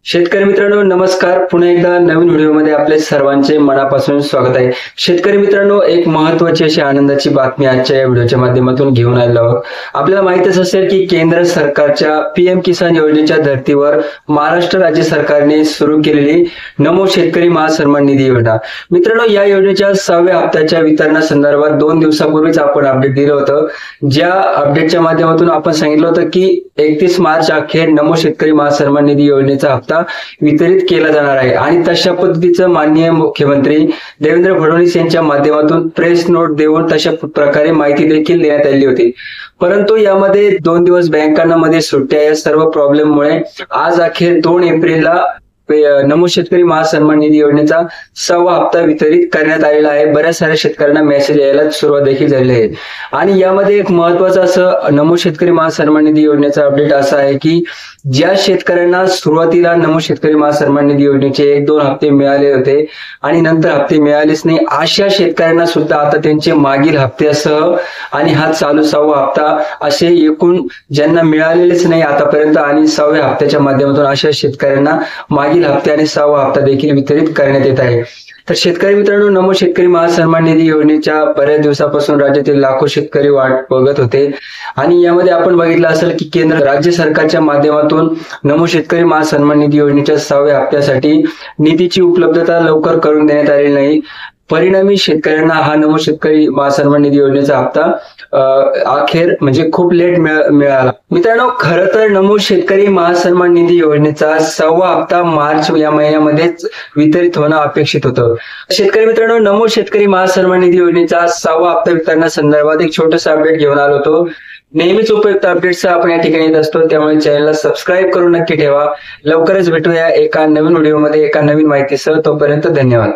शेतकरी मित्रांनो नमस्कार. पुन्हा एकदा नवीन व्हिडिओमध्ये आपले सर्वांचे मनापासून स्वागत आहे. शेतकरी मित्रांनो, एक महत्त्वाची अशी आनंदाची बातमी आजच्या या व्हिडिओच्या माध्यमातून घेऊन आलेलो आहोत. आपल्याला माहितच असेल की केंद्र सरकारच्या पीएम किसान योजनेच्या धर्तीवर महाराष्ट्र राज्य सरकारने सुरू केलेली नमो शेतकरी महासन्मान निधी योजना. मित्रांनो, या योजनेच्या 6व्या हप्त्याच्या वितरणासंदर्भात 2 दिवसापूर्वीच आपण अपडेट दिलं होतं. ज्या अपडेटच्या माध्यमातून आपण सांगितलं होतं की 31 मार्च अखेर नमो शेतकरी महासन्मान निधी योजनेचा हप्ता वितरित केला जाणार आहे आणि तशा पद्धतीचं माननीय मुख्यमंत्री देवेंद्र फडणवीस यांच्या माध्यमातून प्रेस नोट देऊन तशा प्रकारे माहिती देखील देण्यात आली होती. परंतु यामध्ये 2 दिवस बँकांमध्ये सुट्ट्या या सर्व प्रॉब्लेममुळे आज अखेर 2 एप्रिलला नमो शेतकरी महासन्मान निधी योजनेचा 6वा हप्ता वितरित करण्यात आलेला आहे. बऱ्याच साऱ्या शेतकऱ्यांना मेसेज यायला सुरुवात देखील झालेली आहे आणि यामध्ये एक महत्वाचं असं नमो शेतकरी महासन्मान निधी योजनेचा अपडेट असा आहे की ज्या शेतकऱ्यांना सुरुवातीला नमो शेतकरी महासन्मान निधी योजनेचे 1-2 हप्ते मिळाले होते आणि नंतर हप्ते मिळालेच नाही, अशा शेतकऱ्यांना सुद्धा आता त्यांचे मागील हप्त्यासह आणि हा चालू 6वा हप्ता असे एकूण ज्यांना मिळालेलेच नाही आतापर्यंत आणि 6व्या हप्त्याच्या माध्यमातून अशा शेतकऱ्यांना मागील हप्ते आणि 6वा हप्ता देखील वितरित करण्यात येत आहे. तर शेतकरी मित्रांनो, नमो शेतकरी महासन्मान निधी योजनेच्या बऱ्याच दिवसापासून राज्यातील लाखो शेतकरी वाट बघत होते आणि यामध्ये आपण बघितलं असेल की केंद्र राज्य सरकारच्या माध्यमातून नमो शेतकरी महासन्मान निधी योजनेच्या 6व्या हप्त्यासाठी निधीची उपलब्धता लवकर करून देण्यात आलेली नाही. परिणामी शेतकऱ्यांना हा नमो शेतकरी महासन्मान निधी योजनेचा हप्ता अखेर म्हणजे खूप लेट मिळाला. मित्रांनो, खरं तर नमो शेतकरी महासन्मान निधी योजनेचा 6वा हप्ता मार्च या महिन्यामध्येच वितरित होणं अपेक्षित होतं. शेतकरी मित्रांनो, नमो शेतकरी महासन्मान निधी योजनेचा 6वा हप्ता वितरणासंदर्भात एक छोटंसं अपडेट घेऊन आलो होतो. नेहमीच उपयुक्त अपडेट्स आपण या ठिकाणी येत असतो, त्यामुळे चॅनलला सबस्क्राईब करून नक्की ठेवा. लवकरच भेटूया एका नवीन व्हिडिओमध्ये एका नवीन माहितीसह. तोपर्यंत धन्यवाद.